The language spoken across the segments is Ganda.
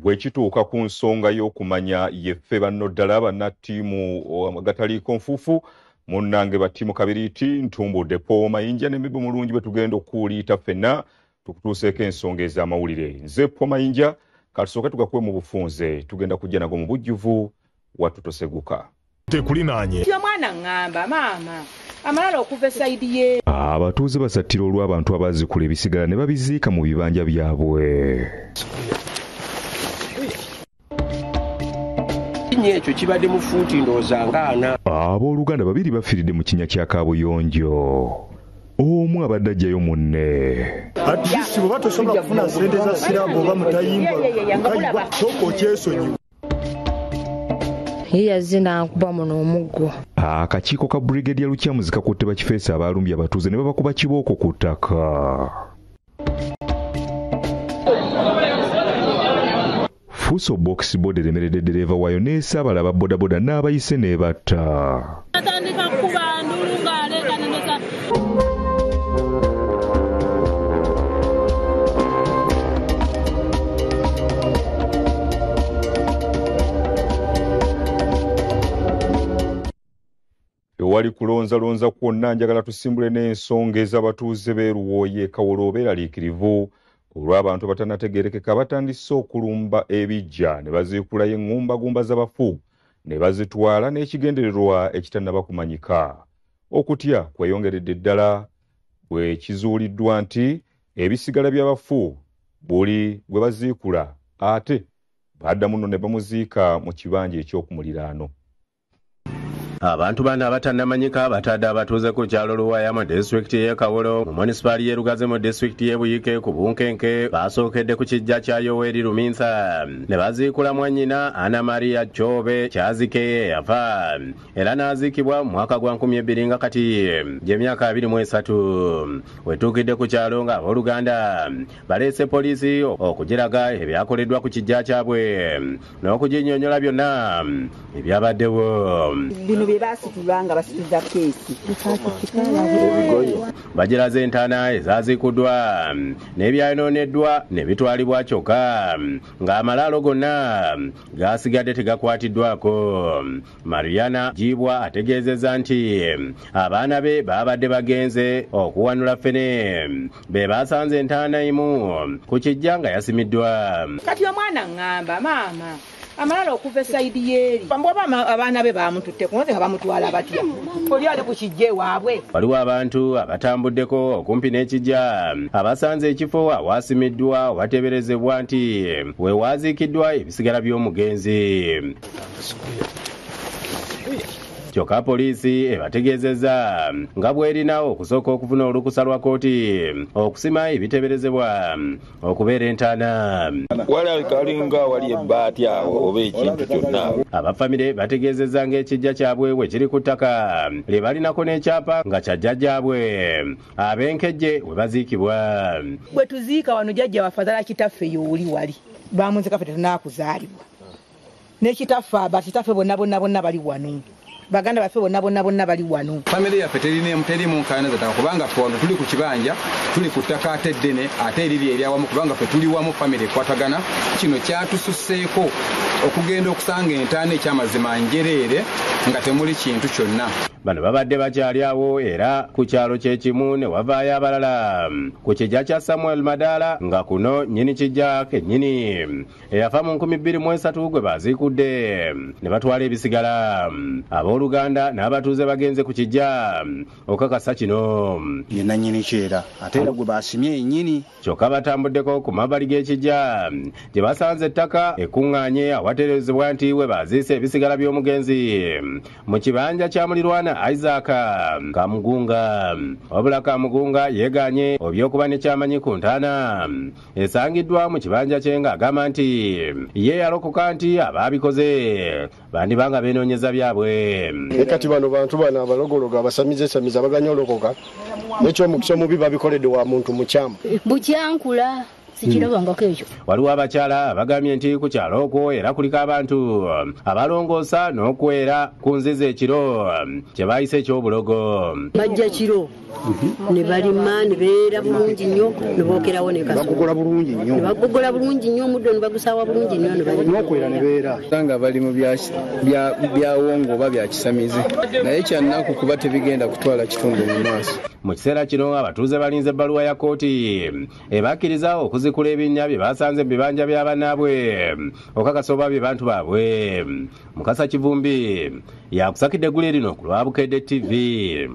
bwe kituuka ku nsonga y'okumanya yeffe banno ddala bannattiimu agataliiko nfuufu munnange battiimu kabiriiti ntumbudde po mayinja n'emibbo mulungi bwe tugenda okuwuliita ffenna tukutuuseeko ensonga ez'amawulire. Nze po mayinja katusooke tugakuwe mu bufunze tugenda kujja nago mu bujjuvu wattu toseguka. Tekulinaanye. Tyo mwana ngamba maama. Amalala okuva esayidi ye. Abatuuze basattira olw'abantu abaziikula ebisigala ne babiziika mu bibanja byabwe. Ekyo kibadde mu fuuti ndowooza ngaana. Abooluganda babiri bafiiridde mu kinnya kya kaabuyonjo. Omu abadde ajjayo munne. At least bw'oba tosobola kufuna ssente za siraabu oba mutayimbwa sooka okyesonyiwa. Yazze n'ankuba muno omuggo. Akakiiko ka Brigadier Lukyamuzi kakutte bakifeesi abaalumbye abatuuze ne babakuba kibooko ku ttaka. Fuso box board eremeredde ddereeva waayo n'esaabala aba bodaboda n'abayise n'ebatta. Atandika kuba ndulu ng'aleekaneneza. Ewali kulonzalonza kwonna njagala tusimbule n'ensonga ez'abatuuze b'eruwooye Kawolo obeeraliikirivu olw'abantu abatannategeerekeka batandise okulumba ebijja ne baziikulayo eŋŋumbagumba z'abafu ne bazitwala n'ekigendererwa ekitannaba kumanyika. Okutya kweyongeredde ddala bwe kizuuliddwa nti ebisigala by'abafu buli bwe baziikula ate baddamu nno ne bamuziika mu kibanja eky'okumuliraano. Abantu bano abatannamanyika batadde abatuuze ku kyalo Luwaya mu disitulikiti y'e Kawolo mu munisipaali y'e Lugazi mu disitulikiti y'e Buyike ku bunkenke basookedde ku kijja kya Yoweri Luminsa ne baziikula mwannyina Anna Maria Kyobe Kyazike yafa era n'aziikibwa mu mwaka gwa 2000 nga kati gy'emyaka 23. Wetuukidde ku kyalo nga abooluganda baleese poliisi okugiraga ebyakoleddwa ku kijja kyabwe n'okuginnyonnyola byonna ebyabaddewo. Basitulanga basituza keesi. Bagiraze entaana ezaziikuddwa n'ebyayonooneddwa ne bitwalibwa kyokka ng'amalaalo gonna gaasigadde tegakwatiddwako. Mariana Jibwa ategeezezza nti abaana be baabadde bagenze okuwanula ffene be baasanze entaana emu ku kijja nga yasimiddwa. Kati omwana ngamba maama. Amalala okuva esayidi yeeri. Bw'oba abaana be baamututte kunze nga bamutwala batya. Oli ali ku kijje waabwe. Waliwo abantu abatambuddeko okumpi n'ekijja abasanze ekifo awaasimiddwa obateeberezebwa nti we waaziikiddwa ebisigala by'omugenzi. Kyokka poliisi ebategeezezza nga bw'erina okusooka okufuna olukusa lwa kooti okusima ebiteeberezebwa okubeera entaana. Walabika walinga wali ebbaati awo oba ekintu kyonna. Abafamire bategeezezza ng'ekijja kyabwe we kiri ku ttaka lye balinako n'ekyapa nga kya jjajjaabwe ab'enkejje we baziikibwa. Bwe tuziika wano jjajja wafadhala kitaffe y'oli wali. Baamunzika ffe tetunaakuzaalibwa. N'ekitaffe abatitaffe bonna bali wano. Baganda baffe bonna bali wano. Family yaffe teri mu nkaana zataka kubanga ffe wano tuli ku kibanja tuli ku ttaka ate ddene ate eriri eryawamu kubanga ffe tuli wamu family ekwatagana. Kino kyatususseeko okugenda okusanga entaana ekyamazima njereere nga temuli kintu kyonna. Bano babadde bakyali awo era ku kyalo kyekimu ne wavaayo abalala ku kijja kya Samuel Madaala nga kuno nnyini kijja kennyini eyafa mu 2003 gwe baziikudde ne batwala ebisigala. Abooluganda n'abatuuze bagenze ku kijja okakasa kino. Ye nannyini kyera ate era gwe baasimye yennyini. Kyokka batambuddeko ku mabbali g'ekijja gye basanze ettaka ekkuŋŋaanye awatereezebwa nti we baziise ebisigala by'omugenzi mu kibanja kya mulirwana Isaac Kamugunga. Wabula Kamugunga yeeganye oby'okuba nekyamanyi ku ntaana esangiddwa mu kibanja kye ng'agamba nti ye yalokoka nti abaabikoze bandibanga beenoonyeza byabwe. Kati bano bantu bano abalogologo abasamiza baganya olokoka n'ekyomukisa omubi babikoledde wa muntu mukyamu. Bukyankula. waliwo abakyala bagambye nti ku kyalo okwo era kuliko abantu abalongoosa n'okwera ku nzizi ekiro kye bayise ekyobulogo. Bajja kiro ne balima ne beera bulungi nnyo ne bookerawo ne kaso. Bagogola bulungi nnyo. Ne bagogola bulungi nnyo omuddo ne bagusaawa bulungi nnyo ne balima. N'okwera ne beera. Nga bali mu byawongo oba bya kisamizi. Naye kyannaku kuba tebigenda kutwala kitundu mu maaso. Mu kiseera kino abatuuze balinze ebbaluwa ya kkooti ebakkiriza okuzikula ebinnya bye basanze mu bibanja bya bannaabwe okakasa oba bye bantu baabwe. Mukasa Kivumbi yakusakidde eggulu lino ku lwa Bukedde TV.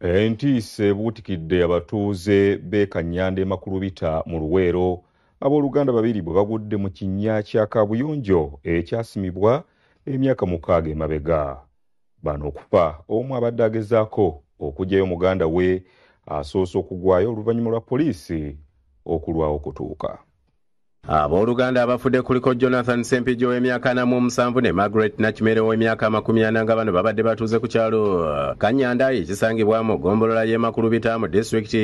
Entiisa ebuutikidde abatuuze b'e Kanyande Makulubita mu Luweero. Abooluganda babiri bwe bagudde mu kinnya kya kaabuyonjo ekyasimibwa emyaka 6 emabega. Bano okufa omu abadde agezaako okuggyayo muganda we asoose okugwayo oluvannyuma lwa poliisi okulwawo okutuuka. Abooluganda abafudde kuliko Jonathan Sempijja ow'emyaka 47 ne Margaret Nakimere ow'emyaka 40 nga bano babadde batuuze ku kyalo Kanyanda ekisangibwa mu ggombolola y'e Makulubita mu disitulikiti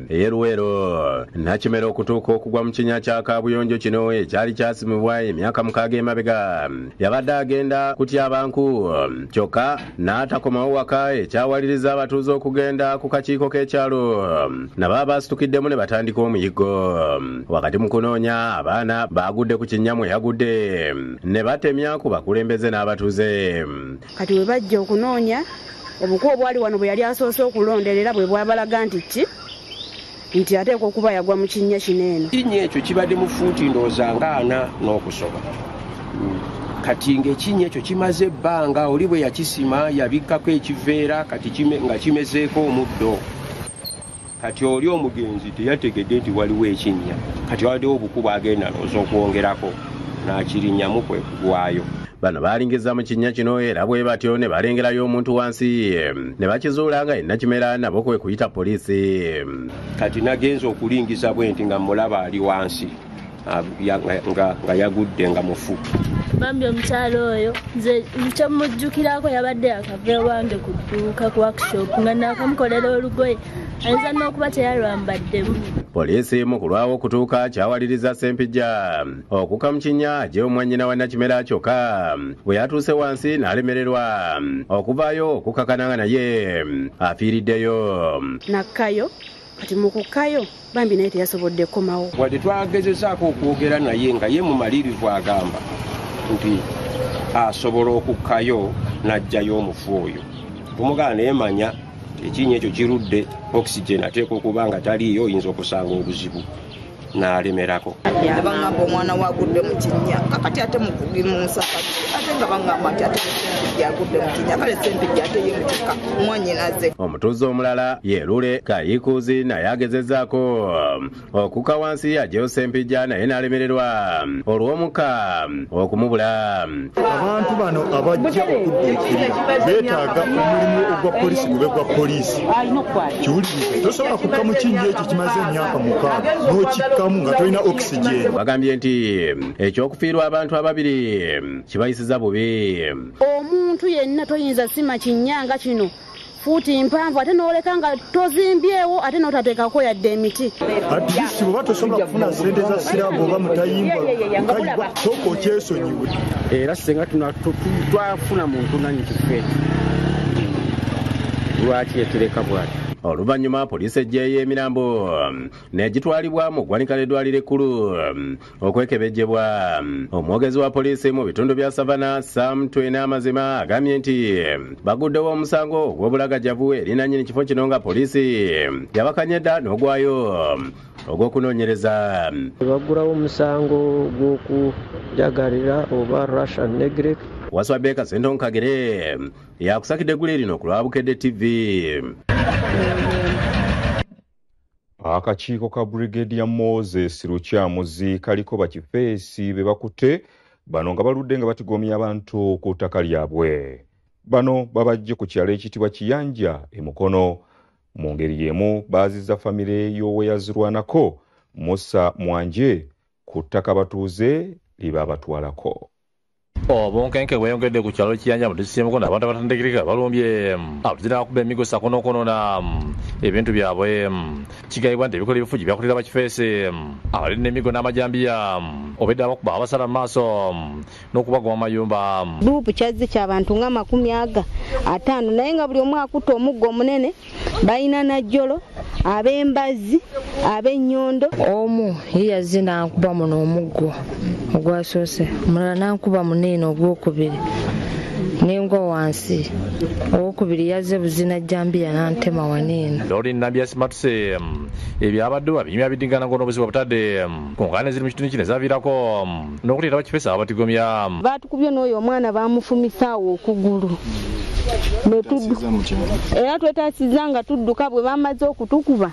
ey'e Luweero. Nakimere okutuuka okugwa mu kinnya kya kaabuyonjo kino ekyali kyasimibwa emyaka 6 emabega yabadde agenda kutyaba nku kyokka n'atakomawo waka ekyawaliriza abatuuze okugenda ku kakiiko k'ekyalo nabo baasitukiddemu ne batandika omuyiggo. Wakati mu kunoonya abaana bagudde ku kinnyamu yagudde ne batemya ku bakulembeze n'abatuuze. Kati we bajja okunoonya obukubo bwali wano bwe yali asoose okulonderera bwe bwabalaga nti ateekwa okuba yagwa mu kinnya kino eno. Kinnya ekyo kibadde mu fuuti ndowooza nga 4 n'okusoba. Kati ng'ekinnya ekyo kimaze ebbanga oli bwe yakisima yabikkako ekiveera kati nga kimezeeko omuddo. Kati oli omugenzi teyategedde nti waliwo ekinnya. Kati waddewo obukubo agenda nooza okwongerako n'akirinnyamu kwe kugwayo. Bano balingiza mu kinnya kino era bwe batyo ne balengerayo omuntu wansi ne bakizuula nga Nakimera nabo kwe kuyita poliisi. Kati nagenza okulingiza bwenti nga mulaba ali wansi nga yagudde nga mufu. Bambi omukyalo oyo nze kyemujjukirako yabadde akaveera wange ku dduuka ku workshop nga naakamukolera olugoye ayinza n'okuba teyalwambaddemu. Poliisi mu kulwawo okutuuka kyawaliriza Sempijja okuka mu kinnya agye omwannyina wa Nakimera kyokka bwe yatuuse wansi n'alemererwa okuvaayo okukakana nga naye afiiriddeyo. Nakkayo kati mu kukkayo bambi naye teyasobodde kukomawo. Wadde twagezezaako okwogera naye nga ye mumalirivu agamba nti asobola okukkayo n'aggyayo omufu oyo. Tumugaa naye manya ekinnya ekyo kirudde oxygen ateeka okuba nga taliiyo oyinza okusanga obuzibu n'alemerako. Bangamba omwana wagudde mu kinnya kakati ate mukubi mu nsaka ate nga bangamba nti ate yagudde mu kinnya kale Sempijja ate ye mukyuka mwannyinaze. Omutuuze omulala ye Lule Kayikuuzi naye agezezzaako okuka wansi agyeyo Sempijja naye n'alemererwa olw'omuka okumubula. Abantu bano abajja okudduukirira beetaaga omulimu ogwa poliisi gube gwa poliisi. Kiwulirize tosobola kukka mu kinnya ekyo kimaze emyaka 6 n'okikkamu nga tolina oxygen. Bagambye nti ekyokufiirwa abantu ababiri kibayisiza bubi. Omuntu yenna toyinza sima kinnya nga kino fuuti mpanvu ate n'oleka nga tozimbyewo ate n'otateekako yadde emiti. Atisi bw'oba tosobola kufuna ssente za siraabu oba mutayimba kayibwa sooka okyesonyiwe. Era singa twafuna muntu nanyi kifeeti lwaki ekireka bwati. Oluvannyuma poliisi ejjeeyo emirambo n'egitwalibwa mu ggwanika ly'eddwaliro ekkulu okwekebejjebwa. Omwogezi wa poliisi mu bitundu bya Savana Sam Twena Amazima agambye nti baguddewo omusango ogw'obulagajjavu eri nannyini kifo kino nga poliisi yabakanya dda n'ogwayo ogw'okunoonyereza. Baggulawo omusango gw'okujagalira oba Russian neglect. Waswa Kasento Nkagere yakusakidde eggulu lino ku lwa Bukedde TV. Akakiiko ka Brigadier Moses Lukyamuzi kaliko bakifeesi be bakutte bano nga baludde nga batigomya abantu ku ttaka lyabwe. Bano babajje ku kyalo ekitibwa Kiyanja e Mukono. Mu ngeri y'emu baazizza famire y'oweyazirwanako Musa Mwanje ku ttaka batuuze liba abatwalako. Obunkenke bweyongedde ku kyalo Kiyanja mu disitulikiti y'e Mukono abantu abatandikirika balumbye abazira kuba emigo sakonokono na ebintu byabwe kigayibwa nti ebikola ebifugi byakulira bakifeesi abalina n'emigo n'amajambiya obedde abakuba abasala mu maaso n'okubagwa mu mayumba. Gurupu kyazze ky'abantu nga 50 naye nga buli omu akutte omuggo omunene balina najjolo ab'embazzi ab'ennyondo. Omu ye yazze n'ankuba muno omuggo ogwasoose omulala n'ankuba munene ogwokubiri n'engwa wansi owokubiri yazze buzina jambiya n'antema wanene. Lori Nambia simatuse ebyabadde babinyumya bidingana ngono obuzibu butadde ku nkane ziri mu kitundu kino ezaaviirako n'okuleeta bakifeesa abatigomya. Baatukubye n'oyo omwana baamufumisaawo okugulu era twetaasiza nga tudduka bwe bamaze okutukuba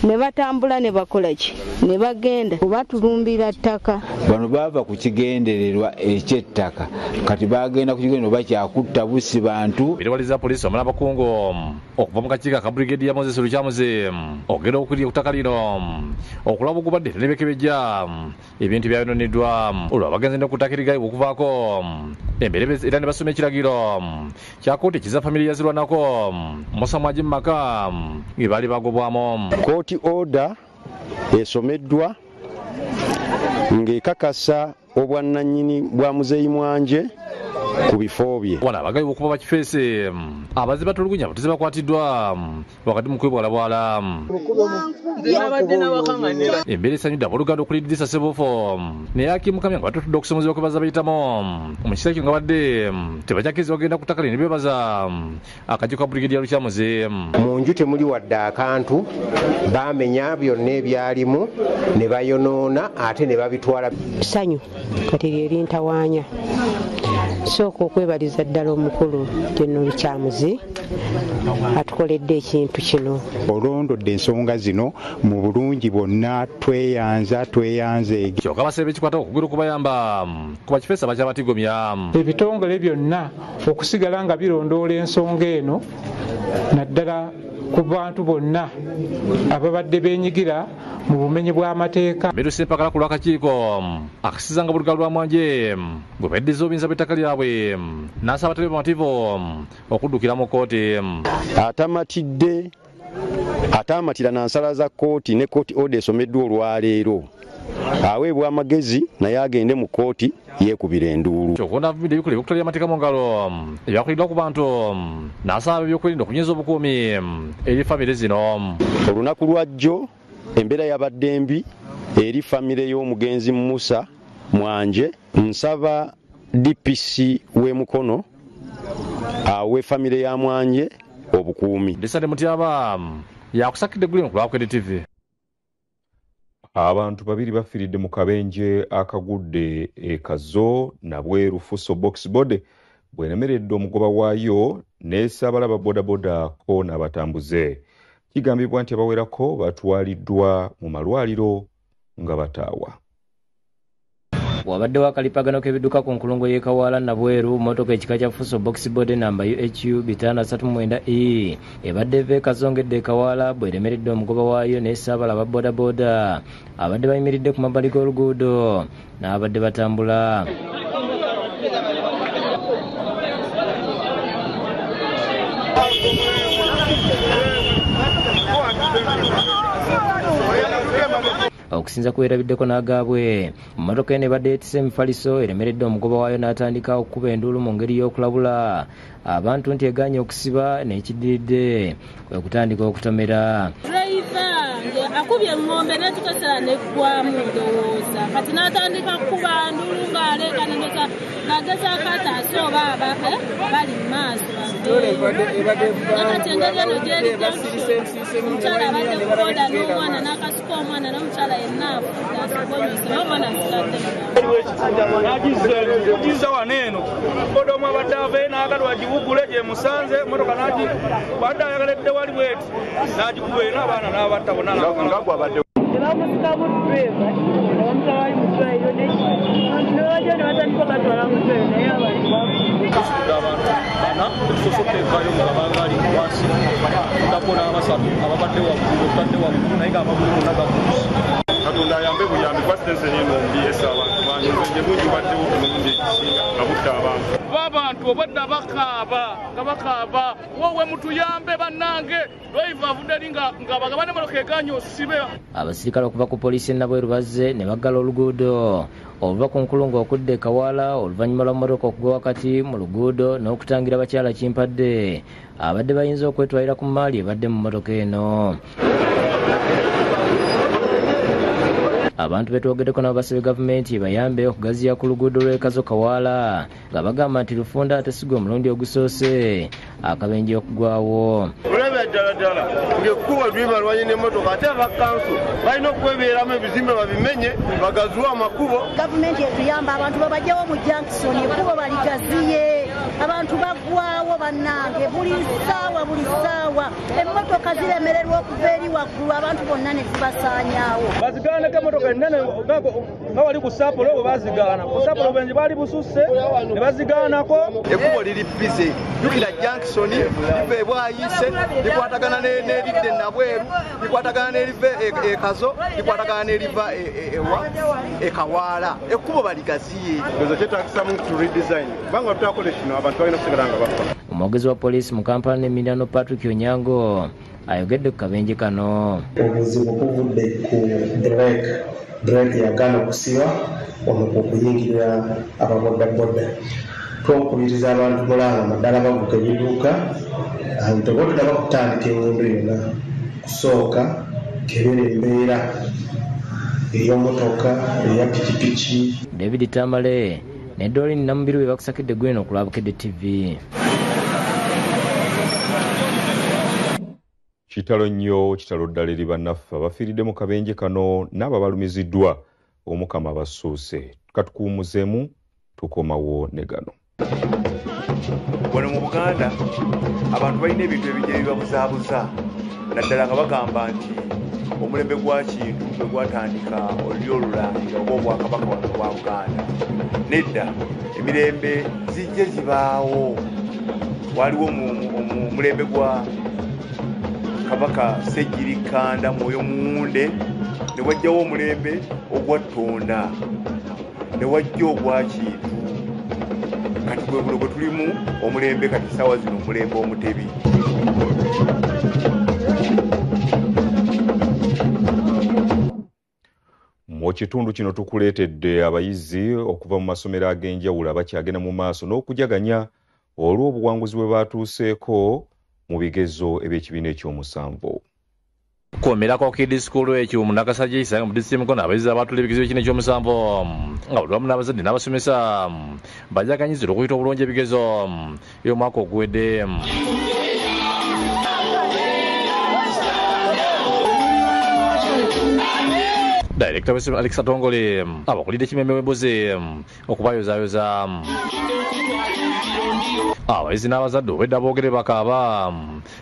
ne batambula ne bakola ki ne bagenda kubatulumbira ttaka. Bano baava ku kigendererwa eky'ettaka kati bagenda ku kigendererwa bakyakutta busi bantu. Birwaliza poliisi omala abakungu okuva mu kakiiko aka Brigade ya Moses Lukyamuze okugenda okukulira ku ttaka lino okulaba ogubadde nebekebejja ebintu byayononeddwa olwo abagenzi ne ku ttaka erigayibwa okuvaako emberebe era ne basoma ekiragiro kya kkooti ekiza famire yazirwanako musamu agi mu maka nge baali bagobwamu. Kooti order esomeddwa ng'ekakasa obwannannyini bwa muzeeyi Mwanje ku bifo bye. Wano abagayiwa okuba bakifeesi abazze batulugunya batuze bakwatiddwa wakati mu kwebwalabwala. Embeera esanyudde abooluganda okulidirisa Ssebofo naye akimukamya nga batutudde okusomozebwa kwe baza bayitamu mu kiseera ekyo nga badde tebakyakkirizibwa bagenda ku ttaka lino ne bebaza akakiiko ka Brigade ya Lukyamuze. Mu nju temuli wadde akantu baamenya byonna ebyalimu ne bayonoona ate ne babitwala. Ssanyu kati lyerintawaanya sooka okwebaliza ddala omukulu General Lukyamuze atukoledde ekintu kino. Olondodde ensonga zino mu bulungi bwonna tweyanze. Kyokka baseebe ekikwata okugera okubayamba ku bakifeesi abakyabatigomya. Ebitongole byonna okusigala nga birondoola ensonga eno naddala ku bantu bonna ababadde beenyigira mu bumenyi bw'amateeka. Merusi empakala ku lw'akakiiko akasiza nga bulugalo lwa Mwanje bwe baddizza obuyinza bw'ettaka lyabwe n'asaba abatebe bamativu okuddukira mu kkooti. Ataamatira na nsala za kkooti ne kkooti order esomeddwa olwaleero aweebwa amagezi naye agende mu kkooti yeekubira enduulu. Kyokka avumidde ebikola ebyokutwalira amateeka mu ngalo ebyakuliddwa ku bantu n'asaba ebyokwerinda okunyweza obukuumi eri famire zino. Olunaku lwa jjo embeera yabadde mbi eri famire y'omugenzi Musa Mwanje. Nsaba DPC w'e Mukono awe famire ya Mwanje obukuumi. Desade Mutyaba yakusakidde Green ku Bukedde TV. Abantu babiri bafiiridde mu kabenje akagudde ekazo nabweru Fuso Box Bode bwenemeredde omugoba waayo n'esabalaba bodaboda ko n'abatambuze. Kigambibwa nti abawerako batwaliddwa mu malwaliro nga bataawa. Wabaddewo akalipagano k'ebidduka ku nkulungo y'e Kawaala Nabweru mmotoka ekika kya Fuso Box Bode namba UHU 539E ebadde eva ekazongedde e Kawaala bw'eremeredde omugoba waayo n'essaabala bodaboda abadde bayimiridde ku mabbali g'oluguudo n'abadde batambula. Okusinza kwerabiddeko n'agaabwe emmotoka eno ebadde yeetisse emifaliso eremeredde omugoba waayo n'atandika okukuba enduulu mu ngeri y'okulabula abantu nti egaanye okusiba n'ekiddiridde kwe kutandika okutomera. Akubye engombe n'etukesera neggwamu ndowooza kati n'atandika kukuba nduulu ng'aleekaneneka ng'agezaako ataase oba bali mu maaso nakati engeri eno gy'erijja omukyala abadde kukoda n'omwana n'akasuka omwana n'omukyala yenna afudde asogonyose omwana asigadde nagiza wano eno boda omu abadde ave n'agalwa gibugule gye musanze motoka badde ayagaledde wali bweti n'agikuba eno abaana n'abatta bonna tebamusikamu driva nebamusa wali mutwairo nebaja nebatandika batwala mutwairo naye abantu abantu bana tusosoka evaayo nga bangali wansi ndako n'abasatu ababadde waggulu otadde waggulu naye ng'amagulu gonna gakuusi katonda ayambe buyambi kwasitense n'enombi esa abantu bangi nze bungi baddewo omulundi ekisinga nga butta abantu abantu obwadda bakaaba wowe mutuyambe bannange lwaiva avudde nga bagabane maloka eganya osibe. Abasirikale okuva ku poliisi Nabweru bazze ne baggala oluguudo oluva ku nkulungo okudda e Kawaala oluvannyuma lwa mmotoka okugwa wakati mu luguudo n'okutangira bakyala Kimpadde abadde bayinza okwetwalira ku maali ebadde mu mmotoka eno. Abantu betwogeddeko nabo basabye gavumenti bayambe okugaziya ku luguudo lw'Ekazo Kawaala nga bagamba nti Lufunda atesigwa omulundi ogusoose akabenje okugwawo. Olaba ddala ng'ekkuba lwibalwanye n'emmotoka ate abakanso balina okwebeeramu ebizimbe babimenye bagaziwe amakubo. Gavumenti etuyamba abantu babajjawo mu Junction ekkubo baligaziye abantu bagwawo bannange buli ssaawa emmotoka ziremererwa okuva eri waggulu abantu bonna ne zibasaanyaawo. Bazigaaneko emmotoka ennene nga wali ku Saapolo bwe bazigaana ku Saapolo bengi baali bususse ne bazigaanako. Ekkubo liri bize jjukira Junction liva e Bwayise likwatagana n'eridda e Nabweru likwatagana n'eriva Ekazo likwatagana n'eriva e Kawaala ekkubo baligaziye. Ezo kyetagisa mu to redesign kubanga tutakola kino abantu balina okusigala nga bafa. Omwogezi wa poliisi mu Kampala n'Emiliano Patrick Onyango ayogedde ku kabenje kano. Obuzibu buvudde ku brake yagaana okusiba ono okuyingirira ababodaboda. Twakubiriza abantu mulanga naddala bavuga ebiduuka tebodda bakutandika enguudo yonna kusooka kebera embeera ey'ommotoka eya pikipiki. David Tamale ne Doreen Namubiru we bakusakidde gweno ku Bukedde TV. Kitalo nnyo kitalo ddala eri bannaffe abafiiridde mu kabenje kano n'abo balumiziddwa omukama abasuuse. Katukuumuzeemu tukomawo ne gano. Wano mu Buganda abantu balina ebintu ebijja ebibabuzaabuza naddala nga bagamba nti omulembe gwa kintu bwe gwatandika oli olulangira oba obwakabaka wano bwa Buganda. Nedda emirembe zijje zibaawo. Waliwo omulembe gwa Kabaka Ssejjirikanda Mwoyo Muwunde ne wajjawo omulembe ogwa Ttonda ne wajja ogwa Kintu. Kati gwe bulogo tulimu omulembe kati ssaawa zino omulembe Omutebi. Mu kitundu kino tukuleetedde abayizi okuva mu masomero ag'enjawulo abakyagenda mu maaso n'okujaganya olw'obuwanguzi bwe baatuuseeko mu bigezo eby'ekibiina ekyomusanvu. Kumerako Kid School ekyo mu Nakasajja isanga mu district Mukono abayizi abatula ebigezo eby'ekibiina ekyomusanvu nga buli wamu n'abazadde n'abasomesa bajaganyizira okuyita obulungi ebigezo by'omwaka oguwedde. Director w'essomero Alex Atongole abakulidde ekimemme w'embuzi okubayozaayoza. Abayizi n'abazadde obwedda boogere bakaaba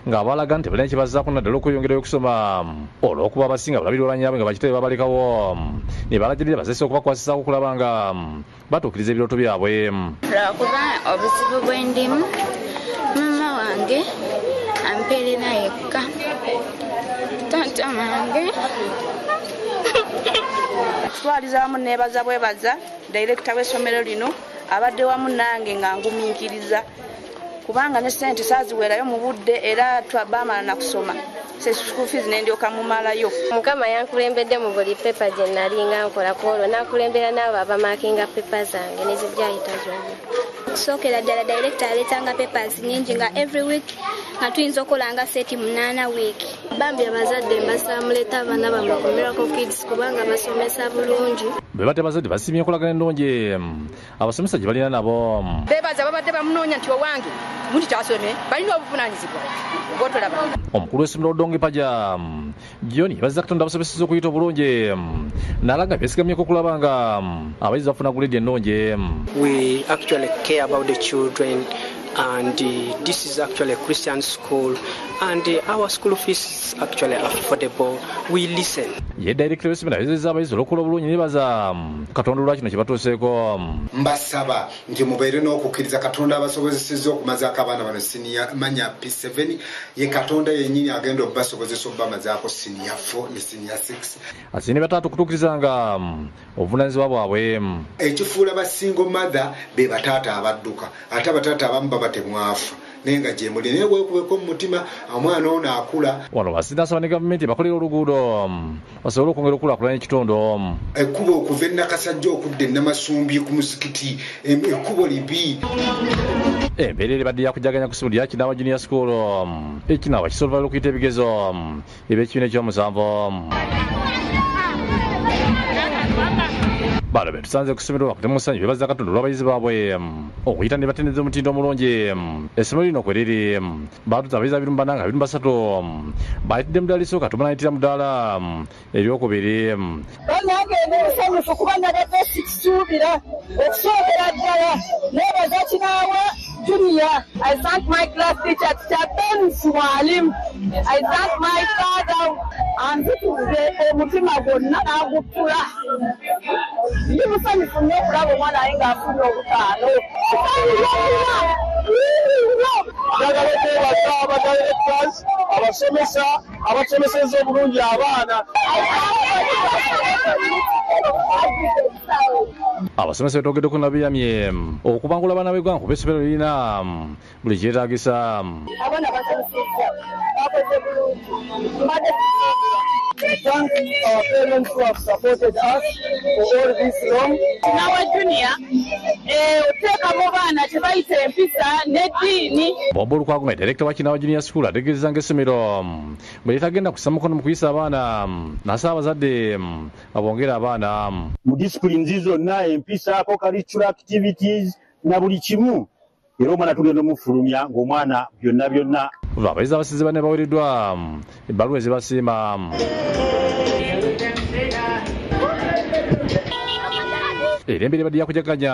ng'abalaga nti balina kibazzaako naddala okweyongerayo okusoma olw'okuba abasinga balabirira olwanyaabwe nga bakitabe babalekawo ne balagirira bazese okubakwasisaako okulaba nga batuukiriza ebirooto byabwe. Lwakuba obuzibu bw'endimu mama wange ampeerera yekka taata wange twaliza wamu neebaza bwebaza director w'essomero lino abadde wamu nange nga ngumiikiriza kubanga ne ssente saaziweerayo mu budde era baamala na kusoma school fees nendyoka mumalayo. Mukama yankulembedde mu buli pepa gye nalinga nkolako olwo nakulembera n'abo abamaakinga pepa zange nezijjayita zonna. Okusookera ddala director aleetanga papers nnyingi nga every week nga tuyinza okolanga seti 8 week. Bambi abazadde mbasaba muleeta abaana bammwe ku Miracle Kids kubanga basomesa bulungi. Bwe bate abazadde basimye enkolagana ennungi abasomesa gye balina nabo. Beebaza babadde bamunoonya nti owange muti kyasome balina obuvunaanyizibwa ng'otolaba. Omukulu w'essomero Odonge Paja John bazza Katonda abasomeseza okuyita obulungi n'alaga byesigamyeko okulaba nga abayizi bafuna guledi ennungi. We actually care about the children and this is actually a Christian school, and our school fees is actually affordable. We listen. Ye director w'essomero ayizizza abayizi olw'okukola obulungi nebaza Katonda olwa kino kye batuuseeko. Mbasaba nti mubeere n'okukkiriza Katonda abasobozesezza okumazaako abaana bano senior manya P7 ye Katonda yennyini agenda okubasobozesa okubamazaako senior 4 ne senior 6. Asini bataatu okutuukirizanga obuvunaanyizibwa bwabwe. Ekifuula ba single mother be bataata abadduka ate abataata abamu baba temwafa nenga gye muli naye weekubeko mu mutima omwana ono akula. Wano basaba ne gavumenti bakolera oluguudo basobole okwongera okukulaakulanya ekitundu. Ekkubo okuva e Nakasajja okudda e Namasumbi ku muzikiti ekkubo libi. Embeera ebadde yakujaganya ku ssomero lya Kinawa Junior School ekinawa kisobola okuyita ebigezo eby'ekibiina ekyomusanvu. Bano be tusanze ku ssomero bakutemu musanyu bebaza Katonda olw'abayizi baabwe okuyita ne batendereza omutindo omulungi. Essomero lino kwe liri baatuza abayizi 243 bayitidde mu ddaala esooka tumanayitira mu ddaala eryokubiri. Bannange musanyufu kuba nabadde sikisuubira okusookera ddala neebaza Kinaawa Junior. I thank my class teacher, Ben Swalim. I thank my father anzituze omutima gwonna n'aguttula. Ndi musanyufu nnyo okulaba omwana naye ng'afunye obutaano. Njagala okwebaza abadirectors, abasomesa, abasomesezza obulungi abaana. Abasomesa betwogeddeko nabiyamye okubangula abaana b'eggwanga kuba essomero lirina buli kyetaagisa. Abaana basomesezza bakoze bulungi. Thank our parents who have supported us for all this long. Kinawa Junior, oteekamu baana kye bayita empisa n'eddiini. Bomba Olukwago director wa Kinawa Junior School ategeezezza ng'essomero bwe litagenda kussa mukono mu kuyisa abaana nasaba abazadde abongera abaana. Mu disciplines zonna empisa co-curricular activities na buli kimu era omwana tugenda omufulumya ng'omwana byonna. Abayizi abasize bane baweereddwa ebbaluwa ezibasiima. Era embeera ebadde yakujaganya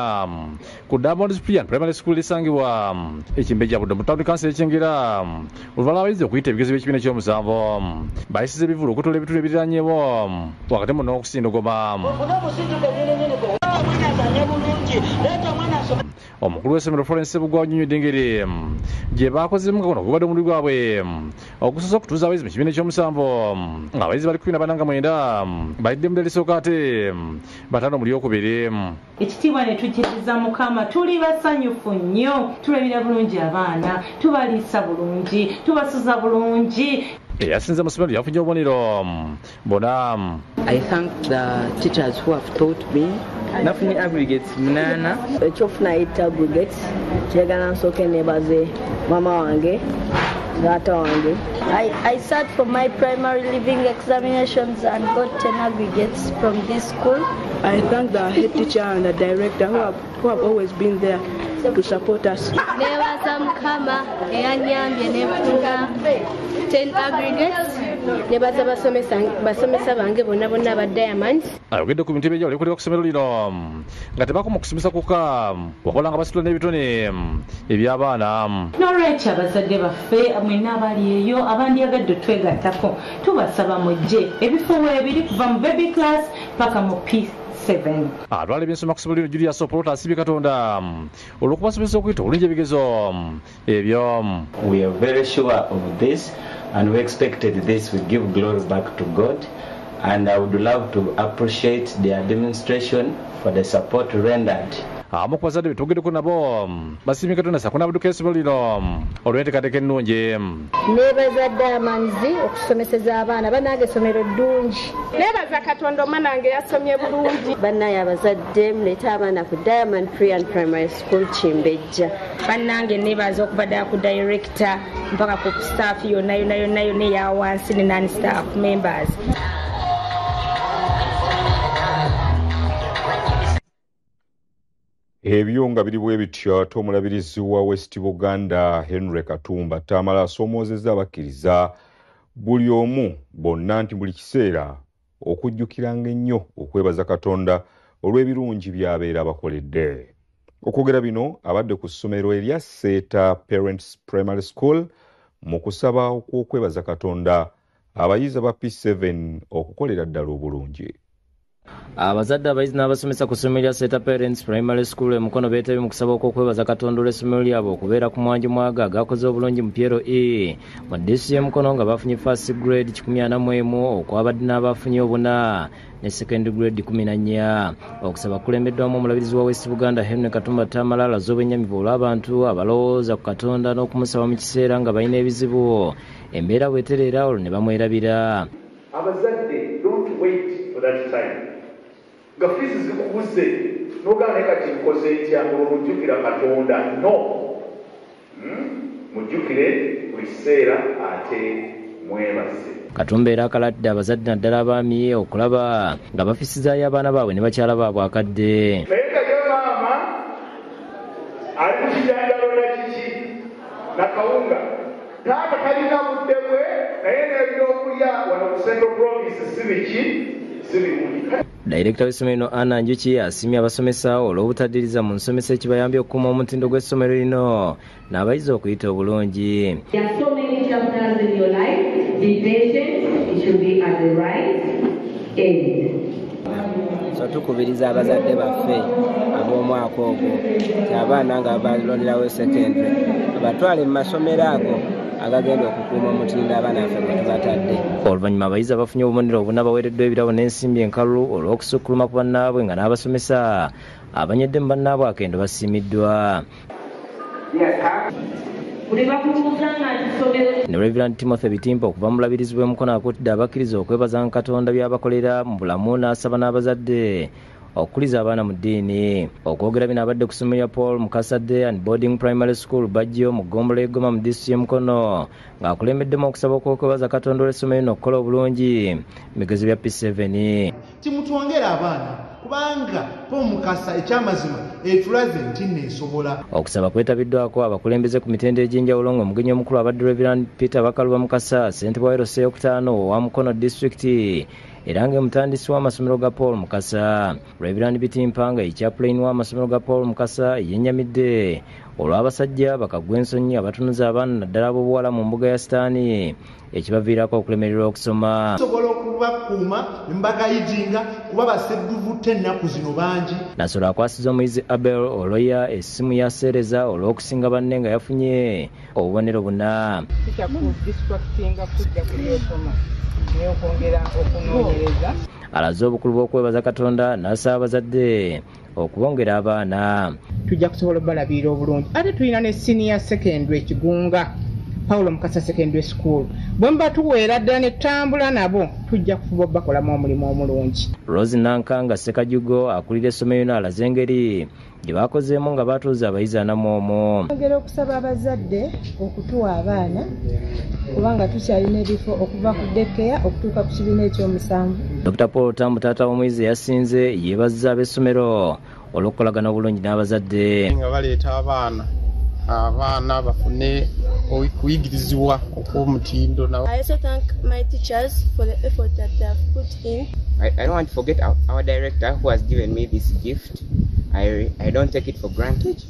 ku Diamond Cyprian Primary School esangibwa ekimbejja budde mu Town Council ekyengera oluvannyuma abayizi okuyita ebigezo by'ekibiina ky'omusanvu bayisiza ebivulu okutoola ebituli ebiriraanyeewo wakati mu n'okusindogoma. Omukulu w'essomero Florence Sebugwa annyonnyodde engeri gye baakozemu kakono gubadde omulundi gwabwe okusosa okutuuza abayizi mu kibiina ky'omusanvu ng'abayizi bali 49 bayidde mu ddaala esooka ate 5 mu lyokubiri. Ekitiibwa ne tujjiriza Mukama, tuli basanyufu nnyo, tulabira bulungi abaana, tubaliisa bulungi, tubasuza bulungi. Eyasinze mu ssomero yafunye obubonero bona. I thank the teachers who have taught me. Nafunye aggregates 8. Ekyofuna ayita aggregates kyegana nsooke nebaze mama wange taata wange. I sat for my primary living examinations and got 10 aggregates from this school. I thank the head teacher and the director who have always been there to support us. Nebaza Mukama eyanyambye nefuna 10 aggregates. Nebaza basomesa bange bonna aba Diamonds. Ayogedde ku bintu ebijja olikulira ku ssomero lino nga tebakoma okusomesa kuka wakola nga basitula n'ebitone eby'abaana. N'olwekyo abazadde baffe mwenna abali eyo abandyagadde twegattako tubasaba mujje ebifo weebiri kuva mu baby class paka mu P7. Atwala ebyensoma ku ssomero lino Julius Oprota asibye Katonda olw'okubasomesa okuyita obulungi ebigezo ebyo. We are very sure of this and we expected this. We give glory back to God. And I would love to appreciate their demonstration for the support rendered. Amu ku bazadde betwogeddeko nabo basiimye Katonda sakunabudduka essomero lino olw'enteekateeka ennungi. Neebaza Diamonds okusomeseza abaana bannange essomero ddungi. Neebaza Katonda omwanange yasomye bulungi. Bannange abazadde muleete abaana ku Diamond Primary School Kimbejja. Bannange neebaza okuva ddala ku director mpaka ku staff yonna eya wansi ne non staff members. Ebyo nga biri bwe bityo ate omulabirizi wa West Buganda Henry Katumba tamala asomoozezza abakkiriza buli omu bonna nti buli kiseera okujjukiranga ennyo okwebaza Katonda olw'ebirungi by'abeera abakoledde. Okwogera bino abadde ku ssomero erya Seeta Parents Primary School mu kusaba okw'okwebaza Katonda abayizi ba P7 okukolera ddala obulungi. Abazadde abayizi n'abasomesa ku ssomero lya Seeta Parents Primary School emukono beetebye mu kusaba okw'okwebaza Katonda olw'essomero lyabwe okubeera ku mwanju mwaga agakoze obulungi mu Pyero E mu disitulikiti y'Emukono nga bafunye first grade 41 okwabadde n'abafunye obuna ne second grade 14. Okusaba kulembeddwamu omulabirizi wa West Buganda Henry Katumba Tamalala z'obwennyamivu olw'abantu abalowooza ku Katonda n'okumusaba mu kiseera nga balina ebizibu embeera bw'etereera olwo ne bamwerabira. Abazadde, don't wait for that time. Nga fizi zikubuze n'ogana kati nkoze ntya olw'omujjukira Katonda. No, mujjukire buli kiseera ate mwebaze. Katumba era akalatidde abazadde naddala abaami okulaba nga bafisizaayo abaana baabwe ne bakyala baabwe akadde. Naye kajja maama ali mu kijanjalo na kiki na kawunga taata talina budde bwe naye n'ebyokulya wano ku Central Province si biki si bimuli. Director w'essomero Anna Njuki asimye abasomesa olw'obutaddiriza mu nsomesa ekibayambye okukuuma omutindo gw'essomero lino n'abayizi okuyita obulungi. So tukubiriza abazadde baffe ab'omwaka ogwo abaana nga balonderawo secondary abatwale mu masomero ago agagenda okukuuma omutindo abaana baffe bwe tubatadde. Oluvannyuma abayizi abafunye obubonero obuna baweereddwa ebirabo n'ensimbi enkalu olw'okusukkuluma ku bannaabwe nga n'abasomesa abanyedde mu bannaabwe akendo basiimiddwa. Ne Reverend Timothy Bitimpa okuva mu bulabirizi bw'Emukono akuutidde abakkiriza okwebaza Katonda by'abakolera mu bulamu n'asaba n'abazadde okukuliza abaana mu ddiini. Okwogera bino abadde ku ssomero lya Paul Mukasa Day and Boarding Primary School Bajjo mu Ggombolola Egoma mu disitulikiti y'Emukono ng'akulembeddemu okusaba okw'okwebaza Katonda olw'essomero lino okukola obulungi mu bigezo bya P7. Timutwongera abaana kubanga Paul Mukasa ekyamazima etulaze nti neesobola. Okusaba kwetabiddwako abakulembeze ku mitendera egy'enjawulo ng'omugenyi omukulu abadde Reverend Peter Bakaluba Mukasa ssentebe wa Eroso ey'okutaano owa Mukono disitulikiti era ng'emutandisi w'amasomero ga Paul Mukasa. Reverend Bitimpa nga ekyapulani w'amasomero ga Paul Mukasa yennyamidde olw'abasajja bakaggwa ensonyi abatunuza abaana naddala ab'obuwala mu mbuga ya Sitaani ekibaviirako okulemererwa okusoma. Sobola okubakuuma mbagayijinga kuba basedduvutte ennaku zino bangi. Nasobola akwasiza omuyizi Abel Oloya essimu ya Seereza olw'okusinga banne nga yafunye obubonero buna. Alaze obukulu bw'okwebaza Katonda n'asaba abazadde okubongera abaana. Tujja kusobola balabira obulungi. Ate tulina ne senior secondary Kigunga Paulo Mukasa Secondary School. Bwe mba tuweera ddala ne ttambula nabo tujja kufuba bakolamu omulimu omulungi. Rose Nankanga Sekajugo akulira essomero lino alaze engeri gye bakozeemu nga batuuza abayizi 44. Twongera okusaba abazadde okutuwa abaana kubanga tukyalina ebifo okuva ku daycare okutuuka ku kibiina ekyomusanvu. Dr. Paul Tambu taata w'omuyizi yasinze yeebazizza ab'essomero olw'okukolagana obulungi n'abazadde. Nga baleeta abaana bafune okuyigirizibwa okw'omutindo. I also thank my teachers for the effort that they have put in. I don't want to forget our director who has given me this gift. I don't take it for granted.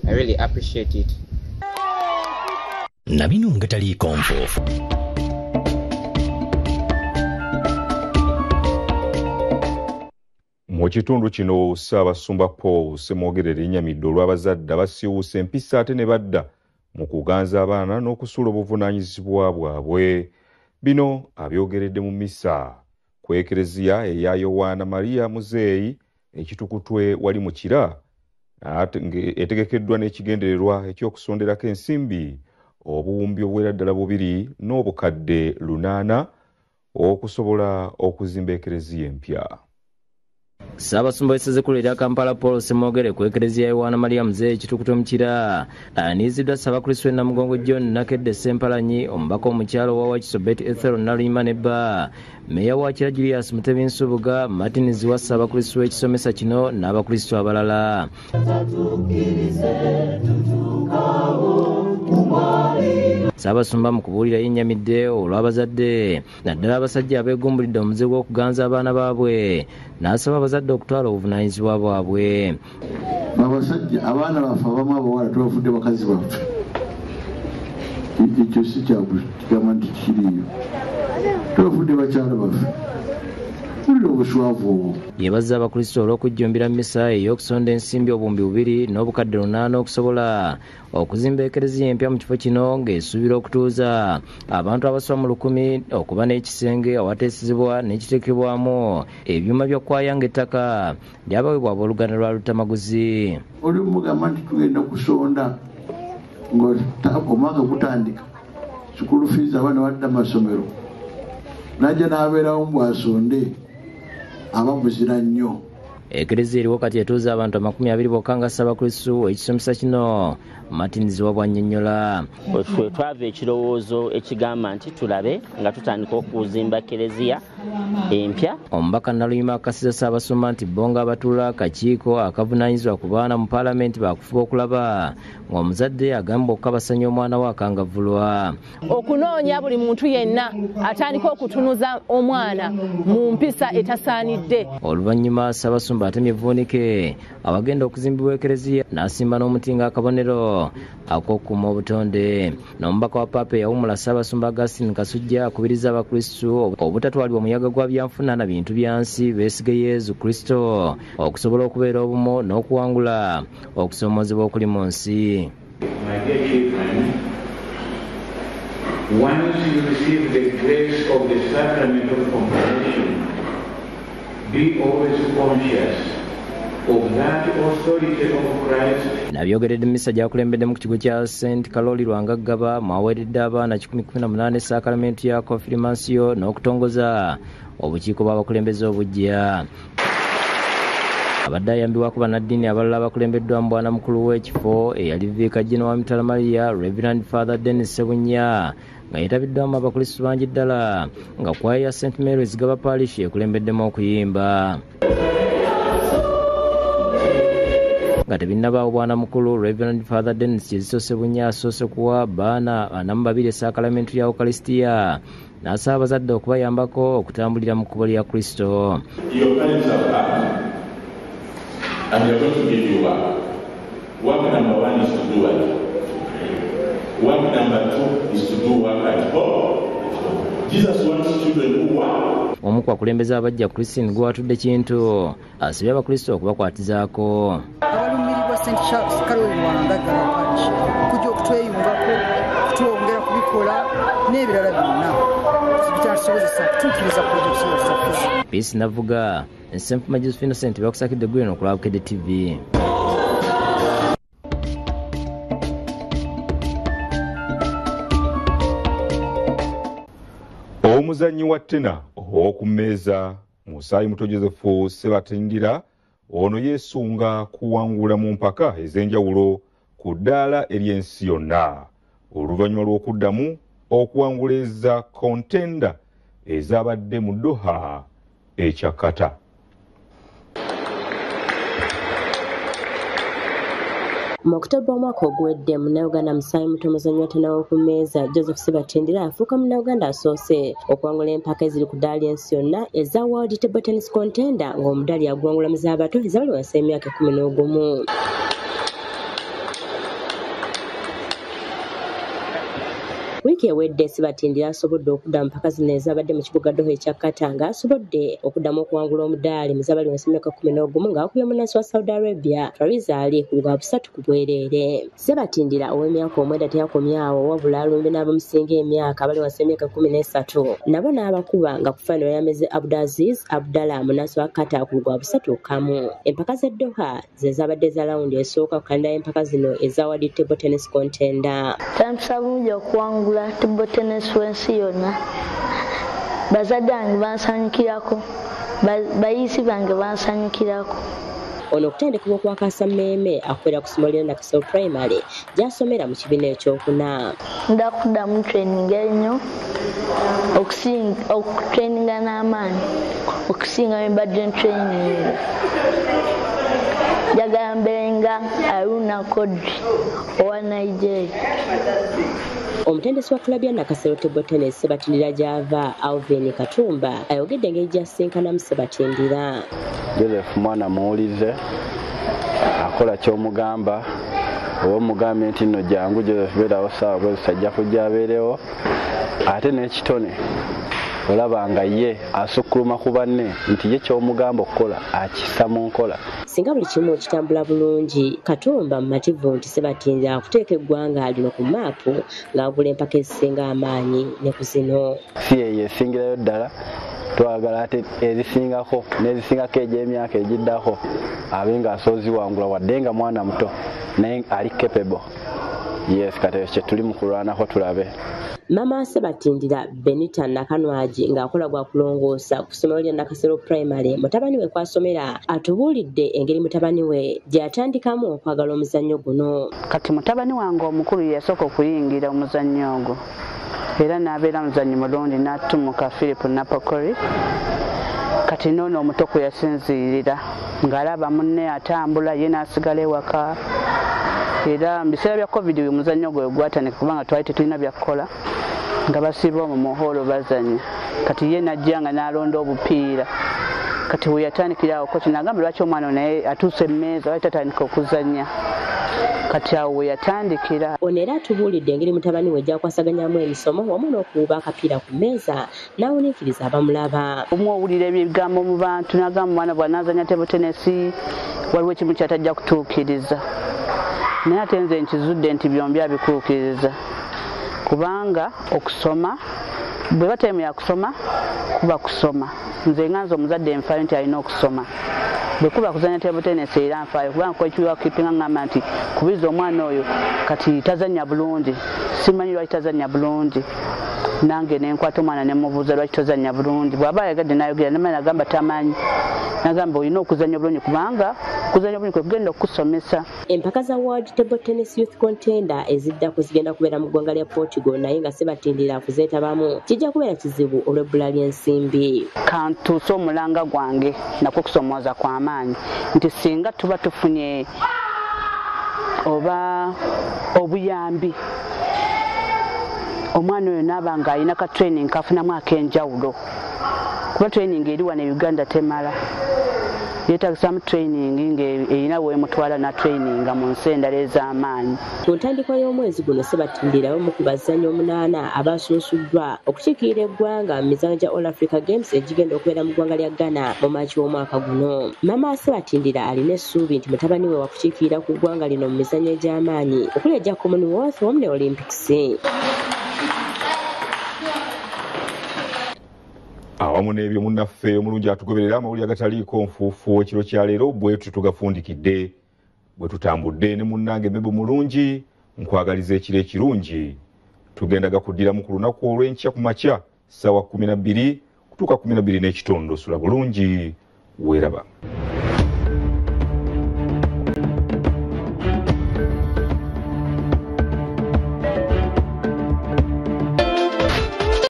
I really appreciate it. Nabino ngatali konfo. Mu kitundu kino Ssaabasumba Paul Ssemwogerere yennyamidde olw'abazadde abasiiwuusa empisa ate ne badda mu kuganza abaana n'okusuula obuvunaanyizibwa bwabwe. Bino abyogeredde mu mmisa ku Ekereziya eya Yowaana Mariya Muzeeyi ekitukutwe wali mu Kira etegekeddwa n'ekigendererwa eky'okusonderako ensimbi obuwumbi obuwera ddala 2 n'obukadde 800 okusobola okuzimba Ekereziya empya. Ssaabasumba w'Essezekulu erya Kampala Paul Ssemwogere ku Ekereziya Yowaana Mariya Muzeeyi ekitukutwe mu Kira aniiziddwa Ssaabakristo Namugongo John Nakedde Sempalanyi, omubaka omukyalo wa Wakiso Betty Ethel Naluyima Nebba, Meeya wa Kira Julius Mutebi Nsubuga, Martin Ziwa Ssaabakristo w'ekisomesa kino n'abakristo abalala. Ssaabasumba mu kubuulira yennyamidde olw'abazadde naddala abasajja abeegumbulidde omuzigo gw'okuganza abaana baabwe n'asaba abazadde okutwala obuvunaanyizibwa bwabwe. Abasajja abaana baffe abamu abawala tubafudde bakazi baffe, ekyo si kyakugamba nti kiriyo, tubafudde bakyala baffe. Yeebazza abakristaayo olw'okujjumbira mmisa ey'okusonda ensimbi obuwumbi 2 n'obukadde 8 okusobola okuzimba ekereziya empya mu kifo kino ng'esuubira okutuuza abantu abasoba mu 1000 okuba n'ekisenge awateesezebwa n'ekiteekebwamu ebyuma by'okwaya ng'ettaka lyabaweebwa abooluganda lwa Lutamaguzi. Oli mugamba nti tugenda kusonda ng'omwaka gutandika, sukulu fiizi abaana badda masomero, najja n'abeerawo bw'asonde aba muzira nnyo. Ekereziya eriwo kati etuuza abantu 20 bokka nga Ssaabakristu ekisomesa kino Martins wabwannyonnyola. Ffe twava ekirowoozo ekigamba nti tulabe nga tutandika okuzimba kereziya empya. Omubaka Naluyima akakasiza Ssaabasumba nti bo nga abatuula akakiiko akavunaanyizibwa ku baana mu paalamenti baakufuba okulaba ng'omuzadde agamba okukabasanya omwana we akangavvulwa. Okunoonya buli muntu yenna atandika okutunuza omwana mu mpisa etasaanidde. Oluvannyuma Ssaabasumba atemye evvuunike awagenda okuzimbibwa ekereziya n'asimba n'omuti ng'akabonero ak'okukuuma obutonde. N'omubaka wa Paapa eyawummula Ssaabasumba Augustine Kasujja akubiriza abakristu obutatwalibwa omuyaga gwa byanfuna na bintu byansi, beesige Yezu Kristo okusobola okubeera obumu n'okuwangula okusoomoozebwa okuli mu nsi. Once you receive the grace of the sacrament of confirmation, be always conscious of that authority of Christ. Nabyogeredde mmisa gyakulembedde mu kigo kya St. Kaloli Lwangaggaba mwaweeredde abaana 118 sakalamenti ya konfirmasiyo n'okutongoza obukiiko bw'abakulembeze obujja. Abadde ayambibwako bannaddiini abalala abakulembeddwa mu bwana mukulu w'ekifo eyali Viika Jino wa Mitala Maria Reverend Father Dennis Sebunya nga yeetabiddwamu abakristu bangi ddala nga kwaya ya St. Mary's Gaba Parish ekulembeddemu okuyimba. Nga tebinnabaawo bwana mukulu Reverend Father Dennis Kiziso Sebunya asoose kuwa baana 42 esaakalamentu ya Ukalisitiya n'asaba abazadde okubayambako okutambulira mu kkubo lya Kristo. And we are going to give you work. Work number 1 is to do what? Work number 2 is to do work at home. Jesus wants children who work. Omu ku bakulembeze abajja Christine gwatudde kintu asabye abakristo okubakwatizaako. Abalumirirwa St. Charles Kaloli Lwangaggaba Parish kujja okutweyungako kutwongera kubikola n'ebirala byonna bitatusobozesa kutuukiriza pulojekiti yaffe. Peace Navuga, St. Majesty Innocent bakusakidde gwino ku Bukedde TV. Omuzannyi wa ttena ow'oku mmeeza Musaayi Muto Joseph Ssebatindira ono yeesunga kuwangula mu mpaka ez'enjawulo ku ddaala ery'ensi yonna oluvannyuma lw'okuddamu okuwangula eza kontenda ezabadde mu Doha ekyakata. Mu Oktoba omwaka oguwedde Munnayuganda Musaayi Muto muzannyi wa ttena w'oku mmeeza Joseph Ssebatindira afuuka Munnayuganda asoose okuwangula empaka eziri ku ddaala y'ensi yonna eza World Table Tennis Contender ng'omudaali yaguwangula mu z'abato ezabali wansi y'emyaka 11. Wiiki ewedde Ssebatindira asobodde okudda mu mpaka zino ezabadde mu kibuga Doha ekyakata ng'asobodde okuddamu okuwangula omudaali mu z'abali wansi y'emyaka 11 ng'akubye munnansi wa Saudi Arabia Fariza Ali ku lwa 3 ku bwereere. Ssebatindira ow'emyaka 9 teyakomye awo wabula alumbe n'abamusinga emyaka abali wansi y'emyaka 13 nabo n'abakuba nga ku faino yameze Abaziikudde Abdallah munnansi wa Qatar ku lwa 3-1. Empaka z'e Doha ze zabadde za lawundi esooka ku kalenda y'empaka zino eza World Table Tennis Contender. Table tennis wensi yonna bazadde bange bansanyukirako bayisi bange bansanyukirako. Ono okutendekebwa kwa Kasammeeme akwera ku ssomero lya Nakasero Primary gy'asomera mu kibiina ekyokuna. Ndakuddamu training ennyo okutraininga n'amaanyi okusinga mbadde training njagala mbeerenga Aruna Kodri owa Nigeria. omutendesi wa klabu ya Nakasero table tennis Sebatindira gy'ava Alvin Katumba ayogedde engeri gy'asisinkanamu Sebatindira. Joseph mwana muwulize akola ky'omugamba oba omugambye nti nno jangu Joseph beerawo saawa bwezi ajja kujja abeerewo ate n'ekitone olaba nga ye asukkuluma ku banne nti ye ky'omugamba okukola akissa mu nkola. Singa buli kimu kitambula bulungi Katumba mumativu nti Sebatindira akuteeka eggwanga lino ku maapu ng'agula empaka ezisinga amaanyi ne ku zino. Si ye esingirayo ddala twagala ate ezisingako n'ezisingako egy'emyaka egiddako abe ng'asoozi wangula wadde nga mwana muto naye ali capable. Yes, kati kye tuli mu kulwanako tulabe. Mama Sebatindira Benita Nakanwaji ng'akola gwa kulongoosa ku ssomero lya Nakasero Primary mutabani we kwasomera atubuulidde engeri mutabani we gy'atandikamu okwagala omuzannyo guno. Kati mutabani wange omukulu yasooka okuyingira omuzannyo ogwo era n'abeera muzannyi mulungi n'attumuka Philip Napokori. Kati n'ono omuto kwe yasinziirira ng'alaba munne atambula ye n'asigala ewaka. Era mu biseera bya COVID uyu muzannyo gwe gwatandika kubanga twali tetulina byakukola nga basiiba mu muholo bazannya. Kati ye najja nga n'alonda obupiira. Kati we yatandikira awo kochi n'agamba lwaki omwana naye atuuse emmeeza wali tatandika okuzannya. Kati awo we yatandikira. Ono era atubuulidde engeri mutabani we gy'akwasaganyamu emisomo wamu n'okuwuba akapiira ku mmeeza n'awuniikiriza abamulaba. Omu owulira ebigambo mu bantu n'agamba omwana bw'anaazannya table tennis waliwo ekimu kyatajja kutuukiriza. Naye ate nze nkizudde nti byombi abikuukiriza kubanga okusoma bwe batemu ya kusoma kuba kusoma. Nze nganze omuzadde nfaayo nti alina okusoma bwe kuba kuzannya table tennis era nfaayo kubanga kwekiwa kipinga ngamba nti kubiza omwana oyo kati tazannya bulungi simanyi lwaki tazannya bulungi nange nenkwata omwana nemubuuza lwaki tozannya bulungi bw'aba yagadde n'ayogera namanya nagamba tamanyi nagamba olina okuzannya bulungi kubanga kuzannya bulungi kwe kugenda okusomesa. Empaka za World Table Tennis Youth Contender eziddako zigenda kubeera mu ggwanga lya Portugal naye nga Sebatindira kuzeetabamu kijja kubeera kizibu olw'ebbula ly'ensimbi. Kantuuse omulanga gwange nakwo kusomooza kw'amaanyi nti singa tuba tufunye oba obuyambi omwana oyo n'aba ng'alina ka training kafunamu ak'enjawulo kuba training eri wano e Uganda temala yeetagisamu training ng'erina weemutwala na training mu nsi endala ez'amaanyi. Ku ntandikwa y'omwezi guno Sebatindira omu ku bazannyi 8 abaasunsuddwa okukiikirira eggwanga mu mizannyo gya All Africa Games egigenda okubeera mu ggwanga lya Ghana mu Maaci w'omwaka guno. Maama Sebatindira alina essuubi nti mutabani we wakukiikirira ku ggwanga lino mu mizannyo egy'amaanyi okuli egya Commonwealth wamu ne Olympics. Awamu n'ebyo munnaffe omulungi atugoberera amawulire agataliiko nfuufu ekiro kya leero bwetu tugafundikidde bwe tutambudde ne munnange Mebo mulungi nkwagaliza ekiro ekirungi tugenda gakuddiramu ku lunaku olw'enkya ku makya ssaawa 12 kutuuka 12 n'ekitundu. Sula bulungi weeraba.